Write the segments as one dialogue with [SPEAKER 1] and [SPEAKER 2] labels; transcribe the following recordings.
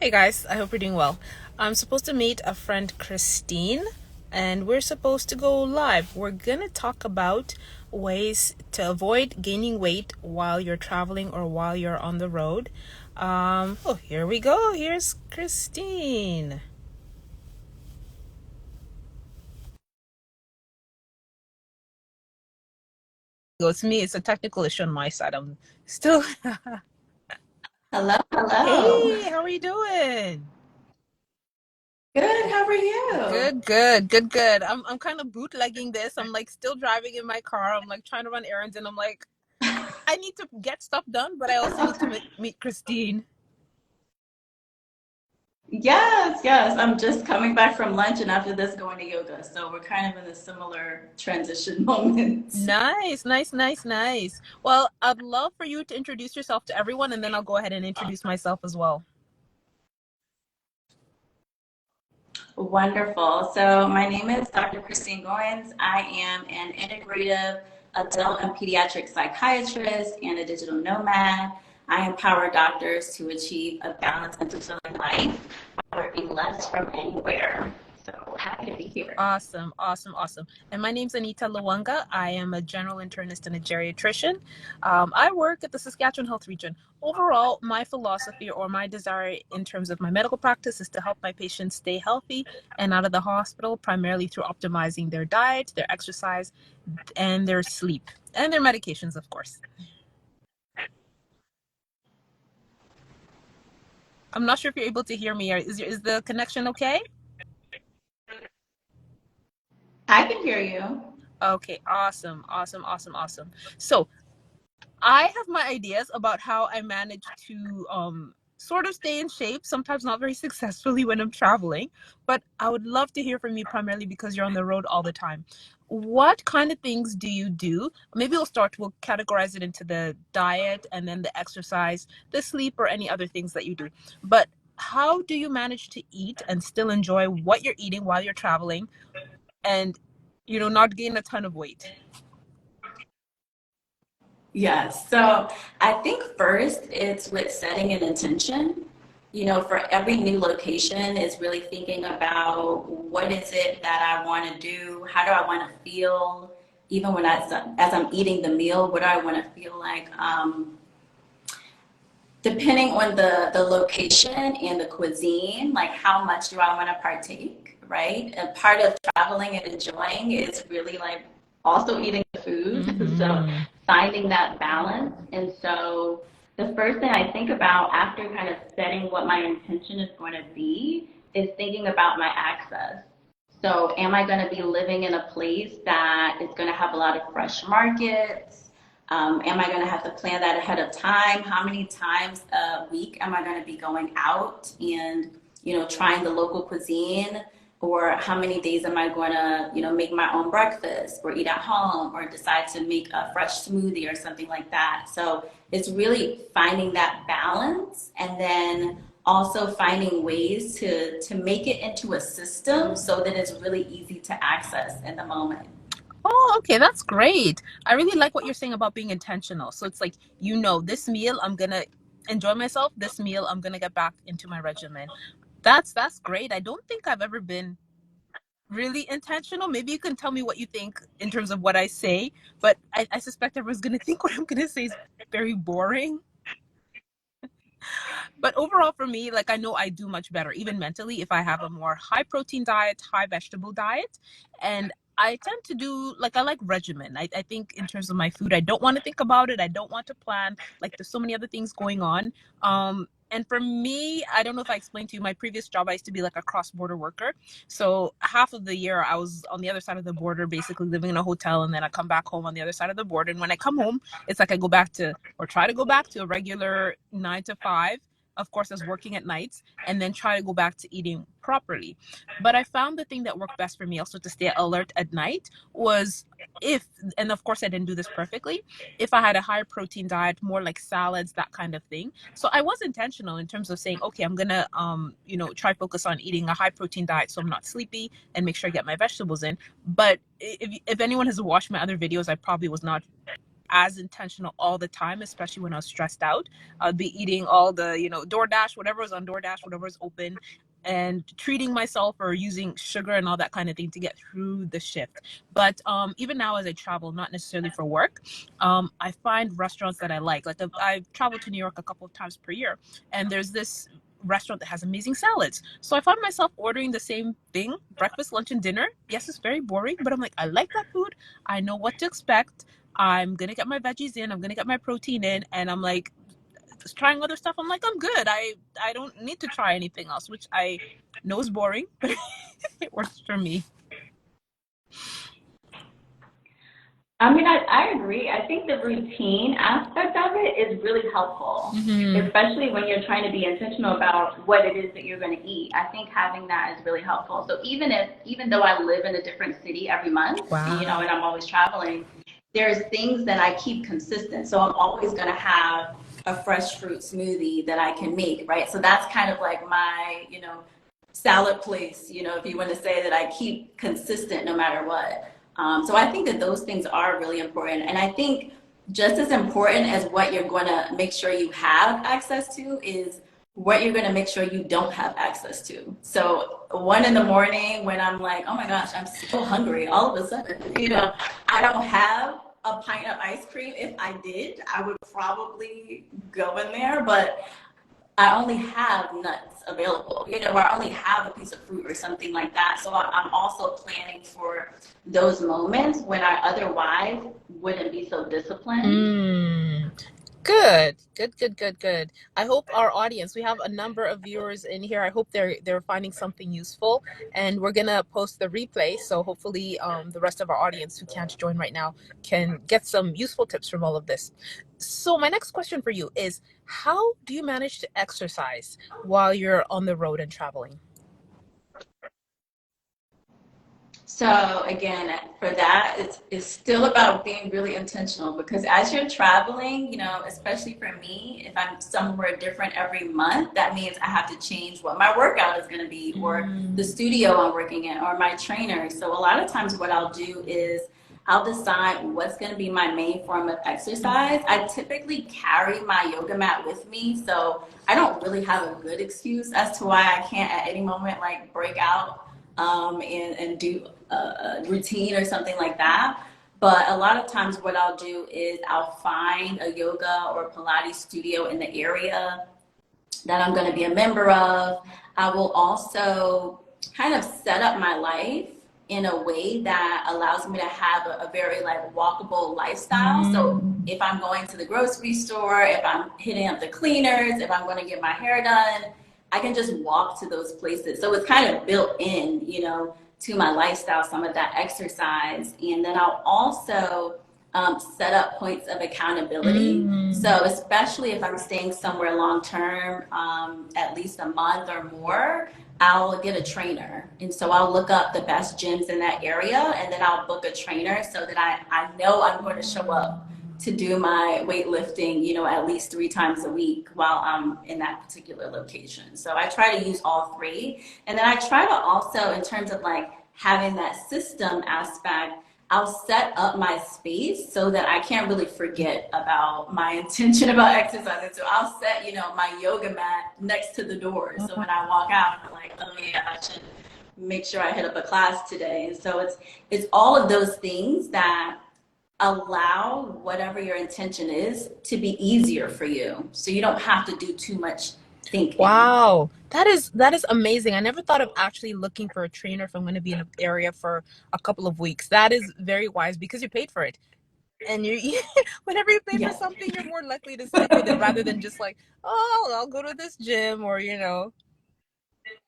[SPEAKER 1] Hey guys, I hope you're doing well. I'm supposed to meet a friend, Kristine, and we're supposed to go live. We're gonna talk about ways to avoid gaining weight while you're traveling or while you're on the road. Here we go. Here's Kristine. It's me. It's a technical issue on my side. I'm still.
[SPEAKER 2] Hello, hello.
[SPEAKER 1] Hey, how are you doing?
[SPEAKER 2] Good, how are you?
[SPEAKER 1] Good. I'm kind of bootlegging this. I'm like still driving in my car. I'm like trying to run errands, and I'm like, I need to get stuff done, but I also need to meet Kristine.
[SPEAKER 2] Yes. I'm just coming back from lunch and after this going to yoga. So we're kind of in a similar transition moment.
[SPEAKER 1] Nice. Well, I'd love for you to introduce yourself to everyone, and then I'll go ahead and introduce myself as well.
[SPEAKER 2] Wonderful. So my name is Dr. Kristine Goins. I am an integrative adult and pediatric psychiatrist and a digital nomad. I empower doctors to achieve a balanced and fulfilling life by working less from anywhere. So happy to be here.
[SPEAKER 1] Awesome. And my name's Anita Lawanga. I am a general internist and a geriatrician. I work at the Saskatchewan Health Region. Overall, my philosophy or my desire in terms of my medical practice is to help my patients stay healthy and out of the hospital, primarily through optimizing their diet, their exercise, and their sleep, and their medications, of course. I'm not sure if you're able to hear me. Is the connection okay?
[SPEAKER 2] I can hear you.
[SPEAKER 1] Okay, awesome. So I have my ideas about how I manage to sort of stay in shape, sometimes not very successfully when I'm traveling, but I would love to hear from you primarily because you're on the road all the time. What kind of things do you do? Maybe we'll categorize it into the diet and then the exercise, the sleep, or any other things that you do. But how do you manage to eat and still enjoy what you're eating while you're traveling and, not gain a ton of weight?
[SPEAKER 2] Yes. So I think first it's with setting an intention. For every new location, is really thinking about what is it that I want to do? How do I want to feel? Even as I'm eating the meal, what do I want to feel like? Depending on the location and the cuisine, like how much do I want to partake, right? And part of traveling and enjoying is really like also eating the food. So
[SPEAKER 1] Mm-hmm.
[SPEAKER 2] finding that balance. And so the first thing I think about after kind of setting what my intention is going to be is thinking about my access. So am I going to be living in a place that is going to have a lot of fresh markets? Am I going to have to plan that ahead of time? How many times a week am I going to be going out and, trying the local cuisine? Or how many days am I going to, make my own breakfast or eat at home or decide to make a fresh smoothie or something like that? So it's really finding that balance and then also finding ways to make it into a system so that it's really easy to access in the moment.
[SPEAKER 1] Oh, okay, that's great. I really like what you're saying about being intentional. So it's like, this meal I'm gonna enjoy myself. This meal I'm gonna get back into my regimen. That's great. I don't think I've ever been really intentional. Maybe you can tell me what you think in terms of what I say, but I suspect everyone's gonna think what I'm gonna say is very boring. But overall, for me, like I know I do much better, even mentally, if I have a more high protein diet, high vegetable diet. And I tend to do like I like regimen. I think in terms of my food, I don't want to think about it. I don't want to plan. Like there's so many other things going on. And for me, I don't know if I explained to you, my previous job, I used to be like a cross-border worker. So half of the year I was on the other side of the border, basically living in a hotel, and then I come back home on the other side of the border. And when I come home, it's like I go back to or try to go back to a regular 9 to 5, of course, as working at nights, and then try to go back to eating properly. But I found the thing that worked best for me also to stay alert at night was if, and of course I didn't do this perfectly, if I had a higher protein diet, more like salads, that kind of thing. So I was intentional in terms of saying, okay, I'm gonna, try focus on eating a high protein diet so I'm not sleepy and make sure I get my vegetables in. But if anyone has watched my other videos, I probably was not as intentional all the time, especially when I was stressed out. I'd be eating all the, DoorDash, whatever was on DoorDash, whatever was open, and treating myself or using sugar and all that kind of thing to get through the shift. But even now as I travel, not necessarily for work, I find restaurants that I like. Like I've traveled to New York a couple of times per year, and there's this restaurant that has amazing salads. So I find myself ordering the same thing, breakfast, lunch, and dinner. Yes, it's very boring, but I'm like, I like that food. I know what to expect. I'm gonna get my veggies in. I'm gonna get my protein in, and I'm like trying other stuff. I'm like, I'm good. I don't need to try anything else, which I know is boring, but it works for me.
[SPEAKER 2] I mean, I agree. I think the routine aspect of it is really helpful, especially when you're trying to be intentional about what it is that you're going to eat. I think having that is really helpful. So even though I live in a different city every month,
[SPEAKER 1] Wow.
[SPEAKER 2] and I'm always traveling, there's things that I keep consistent. So I'm always going to have a fresh fruit smoothie that I can make, right? So that's kind of like my, salad place, if you want to say that I keep consistent no matter what. So I think that those things are really important. And I think just as important as what you're going to make sure you have access to is what you're going to make sure you don't have access to. So 1 in the morning when I'm like, oh my gosh, I'm so hungry, all of a sudden, I don't have a pint of ice cream. If I did, I would probably go in there, but I only have nuts available, or I only have a piece of fruit or something like that. So I'm also planning for those moments when I otherwise wouldn't be so disciplined.
[SPEAKER 1] Good. I hope our audience, we have a number of viewers in here. I hope they're finding something useful, and we're gonna post the replay. So hopefully, the rest of our audience who can't join right now can get some useful tips from all of this. So my next question for you is, how do you manage to exercise while you're on the road and traveling?
[SPEAKER 2] So again, for that, it's still about being really intentional because as you're traveling, especially for me, if I'm somewhere different every month, that means I have to change what my workout is going to be or the studio I'm working in or my trainer. So a lot of times what I'll do is I'll decide what's going to be my main form of exercise. I typically carry my yoga mat with me, so I don't really have a good excuse as to why I can't at any moment like break out and do a routine or something like that. But a lot of times what I'll do is I'll find a yoga or Pilates studio in the area that I'm going to be a member of. I will also kind of set up my life in a way that allows me to have a very like walkable lifestyle. So if I'm going to the grocery store, if I'm hitting up the cleaners, if I'm going to get my hair done, I can just walk to those places. So it's kind of built in, to my lifestyle, some of that exercise. And then I'll also set up points of accountability. So especially if I'm staying somewhere long term, at least a month or more, I'll get a trainer. And so I'll look up the best gyms in that area and then I'll book a trainer so that I know I'm going to show up to do my weightlifting, at least 3 times a week while I'm in that particular location. So I try to use all 3. And then I try to also, in terms of like having that system aspect, I'll set up my space so that I can't really forget about my intention about exercising. So I'll set, my yoga mat next to the door. So when I walk out, I'm like, oh yeah, I should make sure I hit up a class today. And so it's all of those things that allow whatever your intention is to be easier for you. So you don't have to do too much thinking.
[SPEAKER 1] Wow, that is amazing. I never thought of actually looking for a trainer if I'm going to be in an area for a couple of weeks. That is very wise because you paid for it. And you whenever you pay for
[SPEAKER 2] Yes.
[SPEAKER 1] something, you're more likely to stick with it rather than just like, oh, I'll go to this gym or.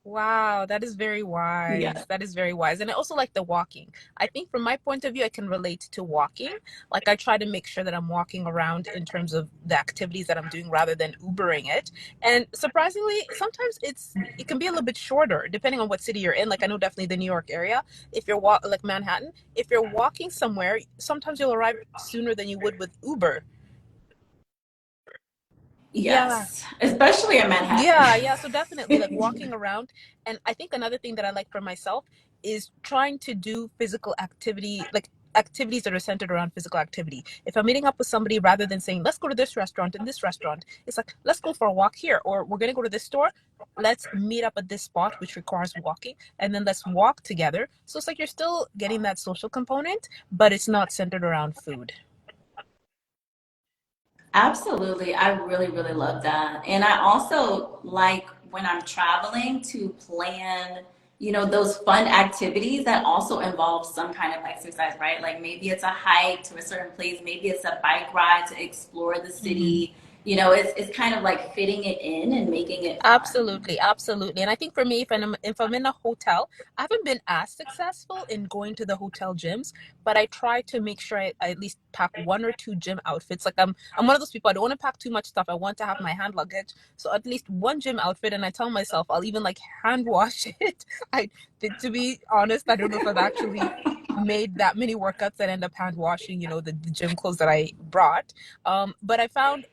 [SPEAKER 1] Wow, that is very
[SPEAKER 2] Yeah.
[SPEAKER 1] wise. That is very wise. And I also like the walking. I think from my point of view, I can relate to walking. Like I try to make sure that I'm walking around in terms of the activities that I'm doing rather than Ubering it. And surprisingly, sometimes it can be a little bit shorter depending on what city you're in. Like I know definitely the New York area. If you're like Manhattan, if you're walking somewhere, sometimes you'll arrive sooner than you would with Uber. Yeah.
[SPEAKER 2] Yes. Especially in Manhattan.
[SPEAKER 1] Yeah. So definitely like walking around. And I think another thing that I like for myself is trying to do physical activity. Like activities that are centered around physical activity. If I'm meeting up with somebody, rather than saying, let's go to this restaurant and this restaurant, it's like, let's go for a walk here, or we're going to go to this store. Let's meet up at this spot, which requires walking, and then let's walk together. So it's like you're still getting that social component, but it's not centered around food.
[SPEAKER 2] Absolutely. I really, really love that. And I also like when I'm traveling to plan, those fun activities that also involve some kind of exercise, right? Like maybe it's a hike to a certain place, maybe it's a bike ride to explore the
[SPEAKER 1] Mm-hmm.
[SPEAKER 2] city. It's kind of like fitting it in and making it fun.
[SPEAKER 1] Absolutely, absolutely. And I think for me, if I'm in a hotel, I haven't been as successful in going to the hotel gyms, but I try to make sure I at least pack one or two gym outfits. Like I'm one of those people, I don't want to pack too much stuff. I want to have my hand luggage. So at least one gym outfit, and I tell myself I'll even like hand wash it. I to be honest, I don't know if I've actually made that many workouts that end up hand washing, the gym clothes that I brought. But I found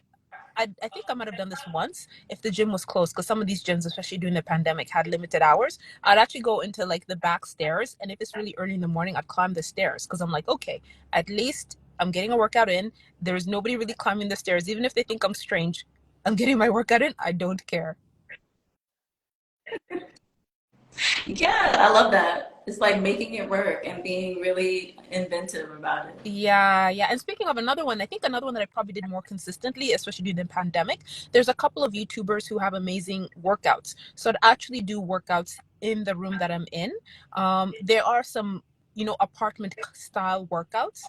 [SPEAKER 1] I think I might have done this once if the gym was closed, because some of these gyms, especially during the pandemic, had limited hours. I'd actually go into like the back stairs, and if it's really early in the morning, I'd climb the stairs because I'm like, okay, at least I'm getting a workout in. There's nobody really climbing the stairs, even if they think I'm strange. I'm getting my workout in. I don't care.
[SPEAKER 2] Yeah, I love that. It's like making it work and being really inventive about it.
[SPEAKER 1] Yeah, yeah. And speaking of another one, I think another one that I probably did more consistently, especially during the pandemic, there's a couple of YouTubers who have amazing workouts. So I'd actually do workouts in the room that I'm in. There are some, apartment style workouts.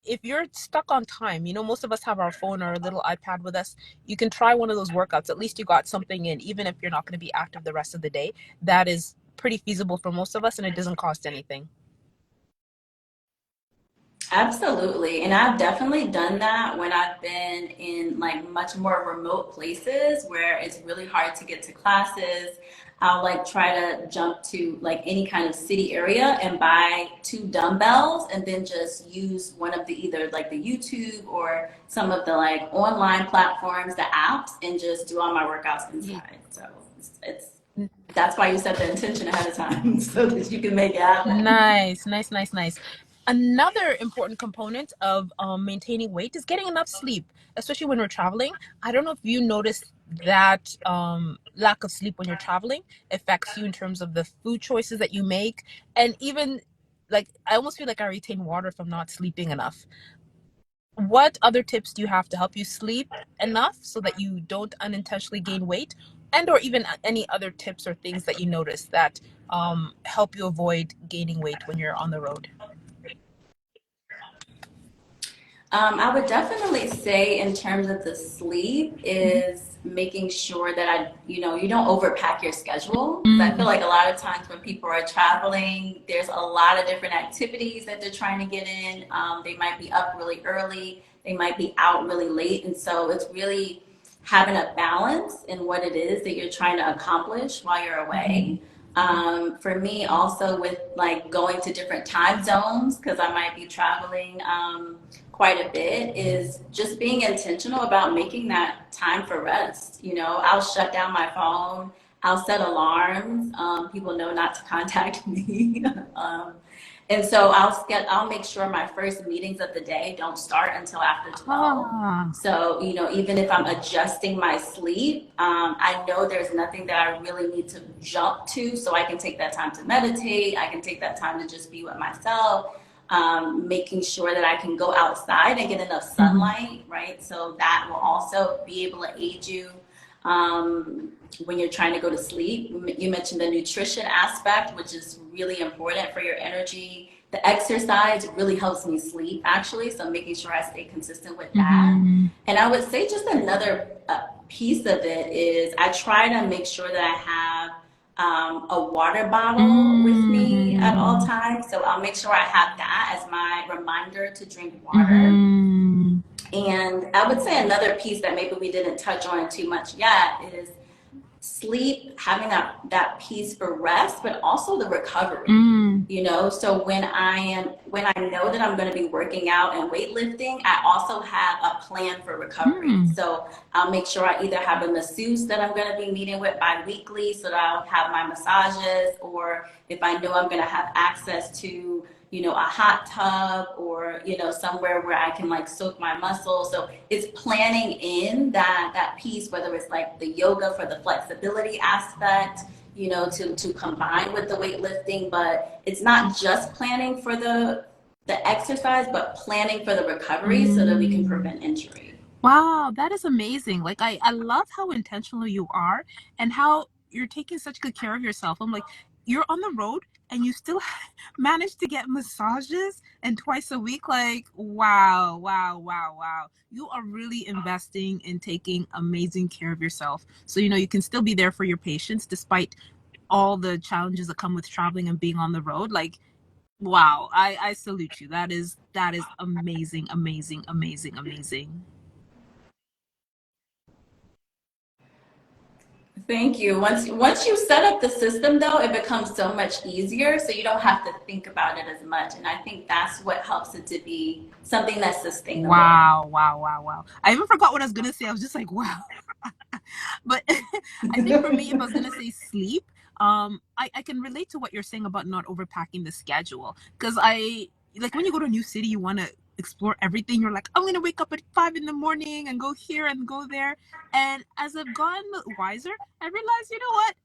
[SPEAKER 1] If you're stuck on time, most of us have our phone or a little iPad with us. You can try one of those workouts. At least you got something in, even if you're not going to be active the rest of the day. That is pretty feasible for most of us, and it doesn't cost anything.
[SPEAKER 2] Absolutely. And I've definitely done that when I've been in like much more remote places where it's really hard to get to classes. I'll like try to jump to like any kind of city area and buy two dumbbells and then just use one of the either like the YouTube or some of the like online platforms, the apps, and just do all my workouts
[SPEAKER 1] Ye-
[SPEAKER 2] inside. So it's that's why you set the intention ahead of time so that you can make it happen.
[SPEAKER 1] Nice, nice, nice, nice. Another important component of maintaining weight is getting enough sleep, especially when we're traveling. I don't know if you notice that lack of sleep when you're traveling affects you in terms of the food choices that you make. And even like, I almost feel like I retain water from not sleeping enough. What other tips do you have to help you sleep enough so that you don't unintentionally gain weight? And or even any other tips or things that you notice that help you avoid gaining weight when you're on the road?
[SPEAKER 2] I would definitely say in terms of the sleep is making sure that you don't overpack your schedule. Because I feel
[SPEAKER 1] Mm-hmm.
[SPEAKER 2] like a lot of times when people are traveling, there's a lot of different activities that they're trying to get in. They might be up really early, they might be out really late. And so it's really having a balance in what it is that you're trying to accomplish while you're
[SPEAKER 1] Mm-hmm.
[SPEAKER 2] away. For me, also with like going to different time zones, because I might be traveling quite a bit, is just being intentional about making that time for rest. I'll shut down my phone, I'll set alarms. People know not to contact me. And so I'll make sure my first meetings of the day don't start until after 12.
[SPEAKER 1] Ah.
[SPEAKER 2] So, even if I'm adjusting my sleep, I know there's nothing that I really need to jump to. So I can take that time to meditate. I can take that time to just be with myself, making sure that I can go outside and get enough
[SPEAKER 1] Mm-hmm.
[SPEAKER 2] sunlight, right? So that will also be able to aid you um, when you're trying to go to sleep. You mentioned the nutrition aspect, which is really important for your energy. The exercise really helps me sleep, actually. So making sure I stay consistent with that.
[SPEAKER 1] Mm-hmm.
[SPEAKER 2] And I would say just another piece of it is I try to make sure that I have a water bottle with me at all
[SPEAKER 1] Mm-hmm.
[SPEAKER 2] times. So I'll make sure I have that as my reminder to drink water.
[SPEAKER 1] Mm-hmm.
[SPEAKER 2] And I would say another piece that maybe we didn't touch on too much yet is sleep, having that piece for rest, but also the recovery.
[SPEAKER 1] Mm-hmm.
[SPEAKER 2] So when I know that I'm going to be working out and weightlifting, I also have a plan for recovery.
[SPEAKER 1] Mm-hmm.
[SPEAKER 2] So I'll make sure I either have a masseuse that I'm going to be meeting with bi-weekly so that I'll have my massages, or if I know I'm going to have access to a hot tub or, somewhere where I can like soak my muscles. So it's planning in that piece, whether it's like the yoga for the flexibility aspect, to combine with the weightlifting, but it's not just planning for the exercise, but planning for the recovery so that we can
[SPEAKER 1] Mm.
[SPEAKER 2] prevent injury.
[SPEAKER 1] Wow, that is amazing. Like I love how intentional you are and how you're taking such good care of yourself. I'm like, you're on the road and you still manage to get massages and twice a week. Like, wow, wow, wow, wow. You are really investing in taking amazing care of yourself. So, you can still be there for your patients despite all the challenges that come with traveling and being on the road. Like, wow, I salute you. That is amazing, amazing, amazing, amazing.
[SPEAKER 2] Thank you. Once you set up the system though, it becomes so much easier so you don't have to think about it as much. And I think that's what helps it to be something that's sustainable.
[SPEAKER 1] Wow, wow, wow, wow. I even forgot what I was gonna say. I was just like, wow. But I think for me, if I was gonna say sleep, I can relate to what you're saying about not overpacking the schedule. Because I like when you go to a new city, you wanna explore everything. You're like, I'm gonna wake up at 5 in the morning and go here and go there. And as I've gotten wiser, I realized, you know what?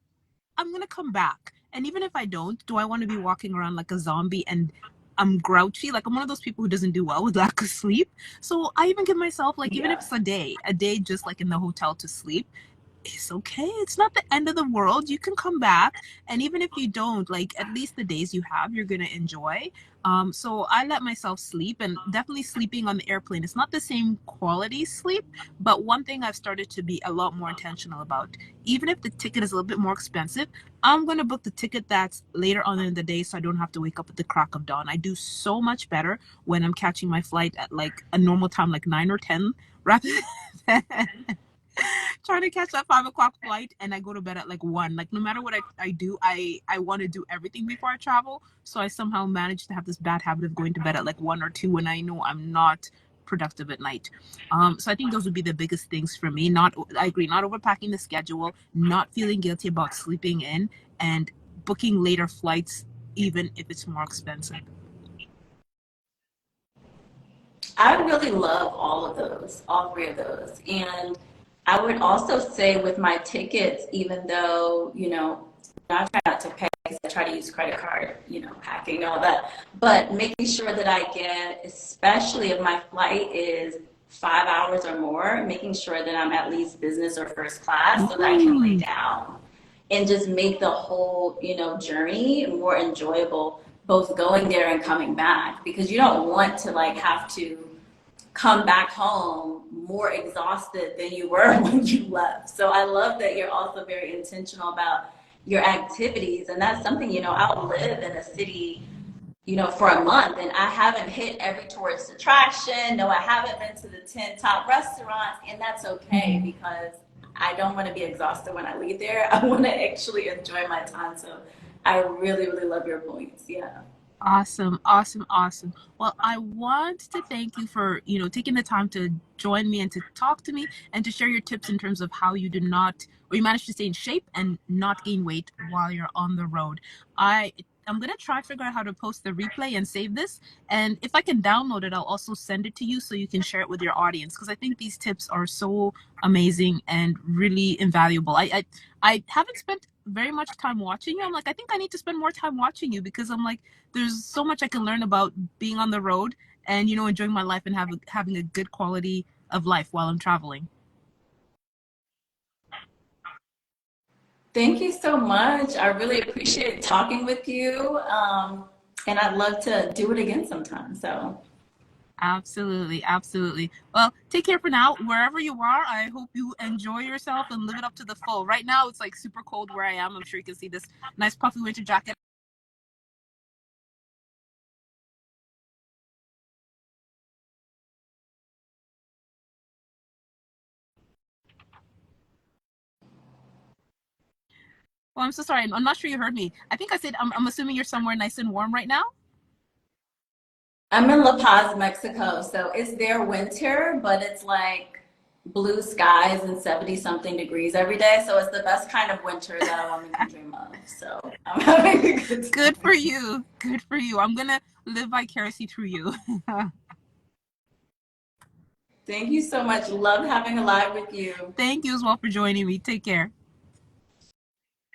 [SPEAKER 1] I'm gonna come back. And even if I don't, do I want to be walking around like a zombie and I'm grouchy? Like I'm one of those people who doesn't do well with lack of sleep. So I even give myself like even if
[SPEAKER 2] Yeah.
[SPEAKER 1] it's a day just like in the hotel to sleep, it's okay. It's not the end of the world. You can come back. And even if you don't, like at least the days you have, you're gonna enjoy. So I let myself sleep and definitely sleeping on the airplane. It's not the same quality sleep, but one thing I've started to be a lot more intentional about, even if the ticket is a little bit more expensive, I'm gonna book the ticket that's later on in the day so I don't have to wake up at the crack of dawn. I do so much better when I'm catching my flight at like a normal time, like 9 or 10, rather than trying to catch that 5 o'clock flight and I go to bed at like 1. Like no matter what I do, I want to do everything before I travel. So I somehow manage to have this bad habit of going to bed at like 1 or 2 when I know I'm not productive at night. So I think those would be the biggest things for me. Not I agree, not overpacking the schedule, not feeling guilty about sleeping in, and booking later flights even if it's more expensive.
[SPEAKER 2] I really love all of those, all three of those. And I would also say with my tickets, even though, I try not to pay because I try to use credit card, hacking, all that, but making sure that I get, especially if my flight is 5 hours or more, making sure that I'm at least business or first class so that I can lay
[SPEAKER 1] Ooh.
[SPEAKER 2] down and just make the whole, journey more enjoyable, both going there and coming back, because you don't want to like have to come back home more exhausted than you were when you left. So I love that you're also very intentional about your activities. And that's something, I'll live in a city, for a month and I haven't hit every tourist attraction. No, I haven't been to the 10 top restaurants. And that's okay
[SPEAKER 1] Mhm.
[SPEAKER 2] because I don't want to be exhausted when I leave there. I want to actually enjoy my time. So I really, really love your points. Yeah.
[SPEAKER 1] Awesome, awesome, awesome. Well, I want to thank you for, taking the time to join me and to talk to me and to share your tips in terms of how you do not, or you manage to stay in shape and not gain weight while you're on the road. I I'm gonna try to figure out how to post the replay and save this. And if I can download it, I'll also send it to you so you can share it with your audience because I think these tips are so amazing and really invaluable. I haven't spent very much time watching you. I'm like, I think I need to spend more time watching you because I'm like there's so much I can learn about being on the road and enjoying my life and having a good quality of life while I'm traveling.
[SPEAKER 2] Thank you so much. I really appreciate talking with you. And I'd love to do it again sometime. So
[SPEAKER 1] Absolutely, absolutely. Well, take care for now. Wherever you are, I hope you enjoy yourself and live it up to the full. Right now, it's like super cold where I am. I'm sure you can see this nice puffy winter jacket. Well, I'm so sorry. I'm not sure you heard me. I think I said I'm assuming you're somewhere nice and warm right now.
[SPEAKER 2] I'm in La Paz, Mexico. So it's their winter, but it's like
[SPEAKER 3] blue skies and 70 something degrees every day. So it's the best kind of winter that a woman can dream of. So I'm having a good
[SPEAKER 1] Good
[SPEAKER 3] time.
[SPEAKER 1] for you. Good for you. I'm gonna live vicariously through you.
[SPEAKER 3] Thank you so much. Love having a live with you.
[SPEAKER 1] Thank you as well for joining me. Take care.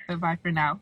[SPEAKER 1] Bye bye for now.